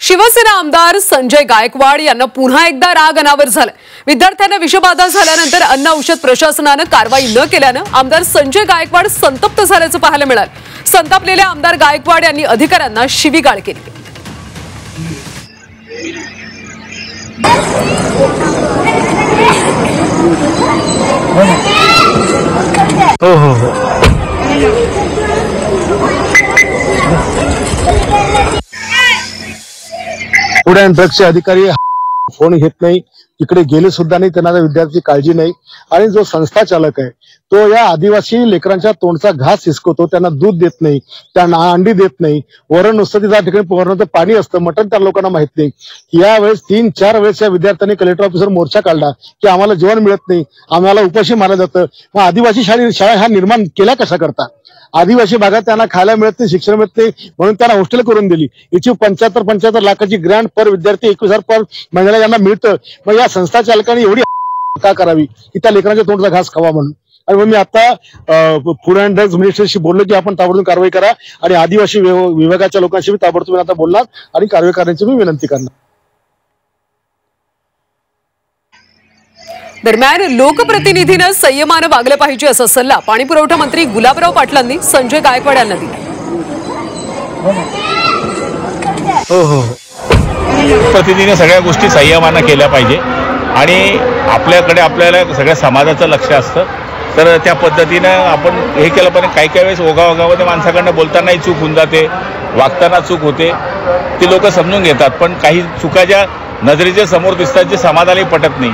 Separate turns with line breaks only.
शिवसेना आमदार संजय गायकवाड यांना पुन्हा एकदा राग अनावर झाला। विद्यार्थ्यांना विषबाधा झाल्यानंतर अन्न औषध प्रशासनाने कारवाई न केल्याने आमदार संजय गायकवाड संतप्त झाल्याचे पाहायला मिळाले। संतापलेल्या आमदार गायकवाड यांनी अधिकाऱ्यांना शिवीगाळ केली।
फूड अँड ड्रग्सचे अधिकारी फोन घेत नाही, इकडे गेले सुद्धा नाही, त्यांना विद्यार्थी काळजी नाही। आणि जो संस्था चालक आहे तो या आदिवासी लेकरांच्या तोंडचा घास हिसकवतो, त्यांना दूध देत नाही, त्यांना अंडी देत नाही, वरण नुसतं त्या ठिकाणी वरणाचं पाणी असतं, मटण त्या लोकांना माहित नाही। यावेळेस 3-4 वेळेस या विद्यार्थ्यांनी कलेक्टर ऑफिसर मोर्चा काढला की आम्हाला जेवण मिळत नाही, आम्हाला उपाशी मारलं जातं। मग आदिवासी शाळा ह्या निर्माण केल्या कशा करता? आदिवासी भागात त्यांना खायला मिळत नाही, शिक्षण मिळत नाही, म्हणून त्यांना हॉस्टेल करून दिली। याची 75 लाखाची ग्रँट पर विद्यार्थी 21,000 पर महिन्याला यांना मिळतं। मग या संस्था चालकांनी एवढी का करावी की त्या लेकरांच्या तोंडचा घास खावा म्हणून? आणि मग मी आता फूड अँड ड्रग्स मिनिस्टरशी बोललो की आपण ताबडतोब कारवाई करा आणि आदिवासी विभागाच्या लोकांशी मी ताबडतोब आता बोलणार आणि कारवाई करण्याची मी विनंती करणार।
दरम्यान लोकप्रतिनिधीने संयमाने वागले पाहिजे असा सल्ला पाणीपुरवठा मंत्री गुलाबराव पाटलांनी संजय गायकवाड यांना दिला।
प्रतिनिधीने सगळ्या गोष्टी संयमाने केल्या पाहिजे आणि आपल्याला सगळ्या समाजाचं लक्ष असतं, तर त्या पद्धतीने आपण हे केलं पाहिजे। काही वेळेस ओघाओघामध्ये माणसाकडनं बोलतानाही चूक होऊन जाते, वागताना चूक होते, ती लोक समजून घेतात, पण काही चुका ज्या नजरेच्या समोर दिसतात जे समाजालाही पटत नाही